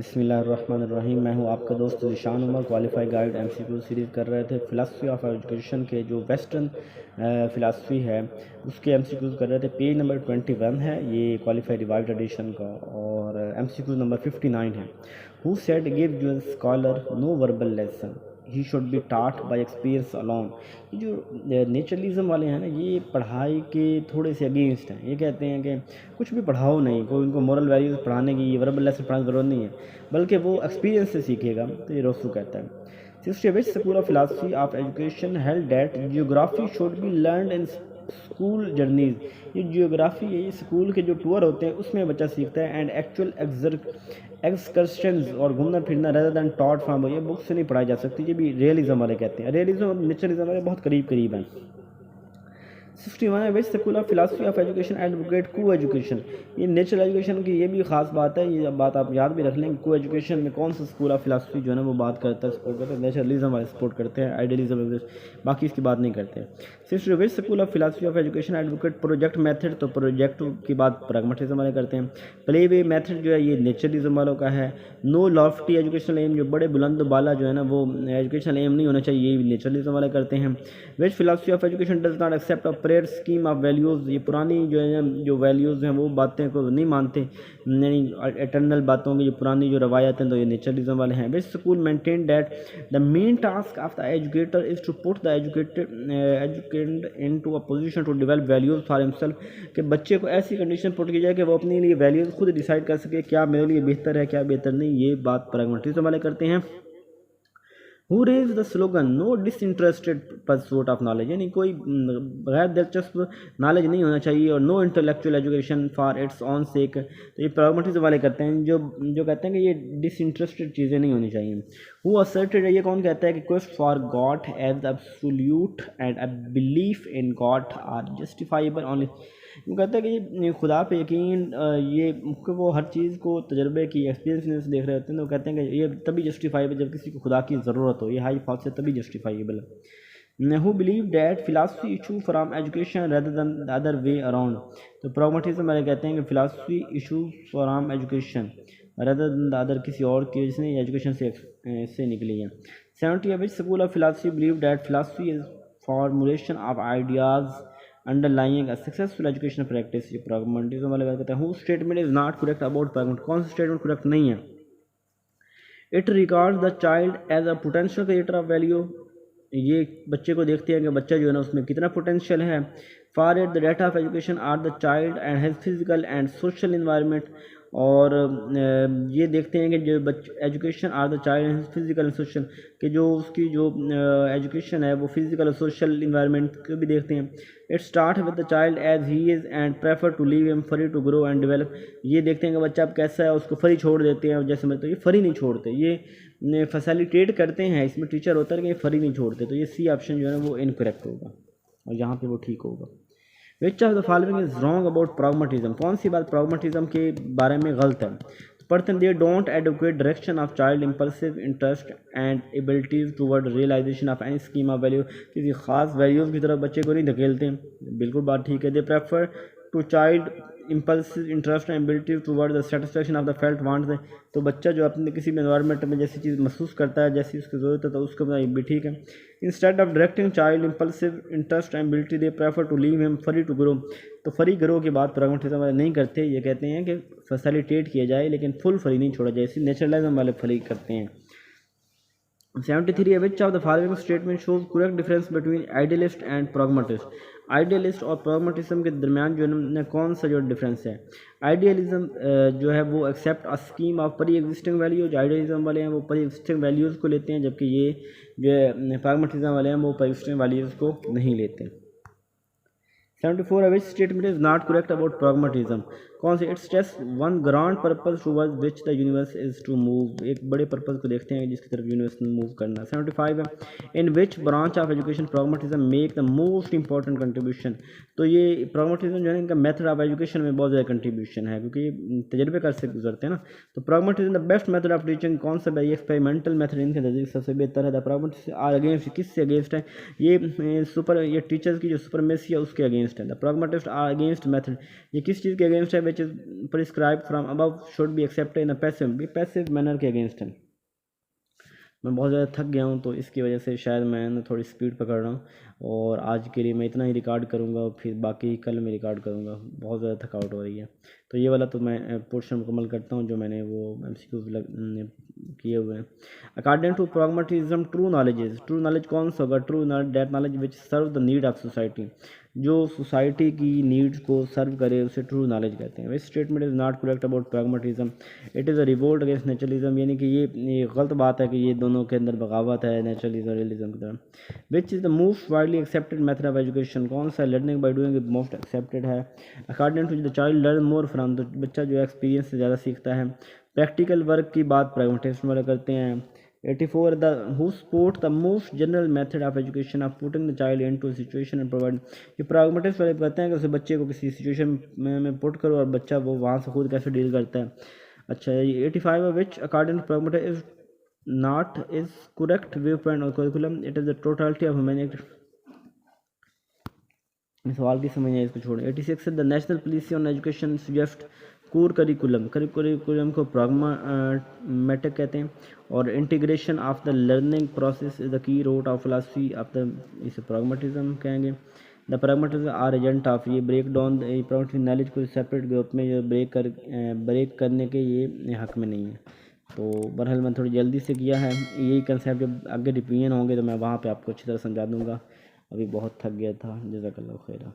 बिस्मिल्लाहिर्रहमानिर्रहीम। मैं हूं आपका दोस्त Zeeshan Umar. Qualify guide MCQ series कर रहे थे। फ़िलासफ़ी ऑफ एजुकेशन के जो वेस्टर्न फ़िलासफ़ी है उसके एमसीक्यूज़ कर रहे थे। पेज नंबर 21 है ये क्वालिफाई रिवाइव्ड एडिशन का, और एमसीक्यू नंबर 59 है। Who said give you scholar no verbal lesson, he should be taught by experience alone. ये जो नेचरलिज्म वाले हैं ना, ये पढ़ाई के थोड़े से अगेंस्ट हैं। ये कहते हैं कि कुछ भी पढ़ाओ नहीं, कोई उनको मॉरल वैल्यूज़ पढ़ाने की, वर्बल लेसन पढ़ाने की ज़रूरत नहीं है, बल्कि वो एक्सपीरियंस से सीखेगा। तो ये रोसू कहता है। Sixty which school of philosophy of education held that geography should be learn in school journeys. ये जियोग्राफी है, ये स्कूल के जो टूर होते हैं उसमें बच्चा सीखता है। एंड एक्चुअल एक्सकर्शंस और घूमना फिरना रेदर दैन टॉट फ्रॉम, ये बुक से नहीं पढ़ाई जा सकती। ये भी रियलिज्म वाले कहते हैं। रियलिज्म और नेचरलिज्म वाले बहुत करीब करीब हैं। 61 है विच school of philosophy of education advocate को एजुकेशन। ये नेचुरल एजुकेशन की ये भी खास बात है। ये बात आप याद भी रख लेंगे। को एजुकेशन में कौन सा स्कूल ऑफ फिलासफी जो है ना वो बात करता है, सपोर्ट करता है। नेचुरलिज्म वाले सपोर्ट करते हैं, आइडियलिज्म बाकी इसकी बात नहीं करते। 60 विच school of philosophy of education advocate project method, तो प्रोजेक्ट की बात प्रैग्मेटिज्म वाले करते हैं। प्ले वे मेथड जो है ये नेचरलिज्म वालों का है। नो लॉफ्टी एजुकेशनल एम, जो बड़े बुलंद बाला जो है ना वो एजुकेशनल एम नहीं होना चाहिए, ये नेचरलिज्म वाले करते हैं। Which philosophy of education does not accept of prayer scheme of values, ये पुरानी जो है जो वैल्यूज़ हैं वो बातें को नहीं मानते, यानी एटर्नल बातों की जो पुरानी जो रवायत हैं, तो ये नेचरलिज्म वाले हैं। Which school maintain that the main task of the educator is to put the educated into a position to develop values for himself, कि बच्चे को ऐसी कंडीशन पुट की जाए कि वो अपने लिए वैल्यूज़ खुद डिसाइड कर सके, क्या मेरे लिए बेहतर है क्या बेहतर नहीं। ये बात प्रैग्मेटिज्म वाले करते हैं। Who raise the slogan no disinterested pursuit of knowledge, यानी कोई गैर दिलचस्प नॉलेज नहीं होना चाहिए, और no intellectual education for its own sake. तो ये प्रैग्मेटिज्म वाले करते हैं, जो कहते हैं कि ये डिसइंटरेस्टेड चीज़ें नहीं होनी चाहिए। हु असर्टेड, ये कौन कहता है कि quest for God as absolute and a belief in God are justifiable only. वो कहता है कि ये खुदा पे यकीन, ये वो हर चीज़ को तजर्बे की एक्सपीरियंस देख रहे होते हैं। तो कहते हैं कि ये तभी जस्टिफाइबल जब किसी को खुदा की ज़रूरत हो, ये हाई फॉल्स से तभी जस्टिफाइबल है। Who believe that philosophy issue from education rather than the other way around, तो प्रैग्मेटिज्म वाले कहते हैं कि philosophy issue from education rather than the other, किसी और की वजह से एजुकेशन से निकली है। 70 which school of philosophy believe that philosophy is formulation of ideas underlying a successful education practice. ये प्रैग्मेटिज्म वाले बात करते हैं। Who statement is not correct about pragmat, कौन सा स्टेटमेंट करेक्ट नहीं है। It regards the child as a potential creator of value, ये बच्चे को देखते हैं कि बच्चा जो है ना उसमें कितना पोटेंशियल है। For it the data of education are the child and his physical and social environment, और ये देखते हैं कि जो education are the child and physical and social, कि जो उसकी जो एजुकेशन है वो फिजिकल और सोशल इन्वायरमेंट को भी देखते हैं। It start with the child as he is and prefer to leave him free to grow and develop, ये देखते हैं कि बच्चा अब कैसा है, उसको फ्री छोड़ देते हैं। जैसे मतलब ये फ्री नहीं छोड़ते, ये फैसिलिटेट करते हैं, इसमें टीचर होता है कि ये फ्री नहीं छोड़ते। तो ये सी ऑप्शन जो है ना वो इनकरेक्ट होगा, और यहाँ पे वो ठीक होगा। Which of the following is wrong about pragmatism, कौन सी बात प्रैग्मेटिज्म के बारे में गलत है। तो पढ़ते हैं, they don't educate direction of child impulsive interest and abilities toward realisation of any scheme of value, किसी खास वैल्यूज़ की तरफ बच्चे को नहीं धकेलते हैं। बिल्कुल बात ठीक है। They prefer to child impulsive interest and ability toward the satisfaction of the felt want, तो बच्चा जो अपने किसी भी एनवायरनमेंट में जैसी चीज़ महसूस करता है, जैसी उसकी ज़रूरत है, तो उसको भी ठीक है। Instead of directing child impulsive interest and ability they prefer to leave him free to grow, तो फ्री ग्रो की बात प्रैग्मेटिज्म वाले नहीं करते। ये कहते हैं कि फैसिलिटेट किया जाए लेकिन फुल फ्री नहीं छोड़ा जाए, इसी नेचुरलिज्म वाले फ्री करते हैं। 73 which of the following statement shows correct difference between idealist and pragmatist, idealist और प्रैग्मेटिज्म के दरमियान जो है कौन सा जो डिफरेंस है। आइडियलिज्म जो है वो accept a scheme of preexisting value, जो आइडियलिज्म वाले हैं वो प्री एग्जिस्टिंग वैल्यूज़ को लेते हैं, जबकि ये जो प्रैग्मेटिज्म वाले हैं वो प्री एग्जिस्टिंग वैल्यूज़ को नहीं लेते। 74 which statement is not correct about pragmatism, कौन सी। It's test one grand purpose toward which the universe is to move, एक बड़े पर्पज को देखते हैं जिसकी तरफ यूनिवर्स ने मूव करना। 75 है in which branch of education pragmatism make the most important contribution, तो ये प्रैग्मेटिज्म जो है इनका मेथड ऑफ एजुकेशन में बहुत ज़्यादा कंट्रीब्यूशन है, क्योंकि तजर्बे कर से गुजरते हैं ना। तो pragmatism the best method of teaching, कौन सा है, ये एक्सपेरिमेंटल मेथड इनके नज़दीक सबसे बेहतर है। द प्रैग्मेटिज्म आर अगेंस्ट, किससे अगेंस्ट है, ये टीचर्स की जो सुपरमेसी है उसके अगेंस्ट अगेंस्ट है। The pragmatist are against method, ये किस चीज़ के अगेंस्ट है? Which is prescribe from above should be accepted in a passive manner के अगेंस्ट है। मैं बहुत ज़्यादा थक गया हूँ तो इसकी वजह से शायद मैं थोड़ी स्पीड पकड़ रहा हूँ, और आज के लिए मैं इतना ही रिकॉर्ड करूँगा, फिर बाकी कल मैं रिकॉर्ड करूँगा, बहुत ज़्यादा थकावट हो रही है। तो ये वाला तो मैं पोर्शन मुकम्मल करता हूँ जो मैंने वो MCQ किए हुए हैं। According to pragmatism true knowledge कौन सा होगा? True knowledge that knowledge which serve the need of society, जो सोसाइटी की नीड्स को सर्व करे उसे ट्रू नॉलेज कहते हैं। Which statement is not correct about pragmatism, it is a revolt against naturalism, यानी कि ये गलत बात है कि ये दोनों के अंदर बगावत है नेचुरलिज्म रियलिज्म की तरह। Which is the most widely accepted method of education, कौन सा learning by doing most accepted है? According to the child learn more from, तो बच्चा जो एक्सपीरियंस से ज़्यादा सीखता है। प्रैक्टिकल वर्क की बात प्रैग्मेटिज्म वाले करते हैं। 84 the who support the most general method of education of putting the child into situation and provide, ये प्रैग्मेटिस्ट वाले कहते हैं कि उसे बच्चे को किसी सिचुएशन में पुट करो और बच्चा वो वहाँ से खुद कैसे डील करता है। अच्छा, ये 85 which according to pragmatist is not is correct view point और curriculum, it is the totality of humanity. सवाल की समझ है, इसको छोड़ें। 86 the national policy on education suggest core curriculum को प्रैग्मेटिक कहते हैं, और integration of the learning process is the key root of philosophy of the, इसे प्रैग्मेटिज्म कहेंगे। The pragmatism are agent of, ये ब्रेक डाउन प्रैग्मेटिक नॉलेज को separate group में जो ब्रेक करने के ये हक में नहीं है। तो बहरहाल मैं थोड़ी जल्दी से किया है, यही कंसेप्ट जब आगे रिवीजन होंगे तो मैं वहाँ पे आपको अच्छी तरह समझा दूँगा। अभी बहुत थक गया था। जज़ाकल्लाह खैर।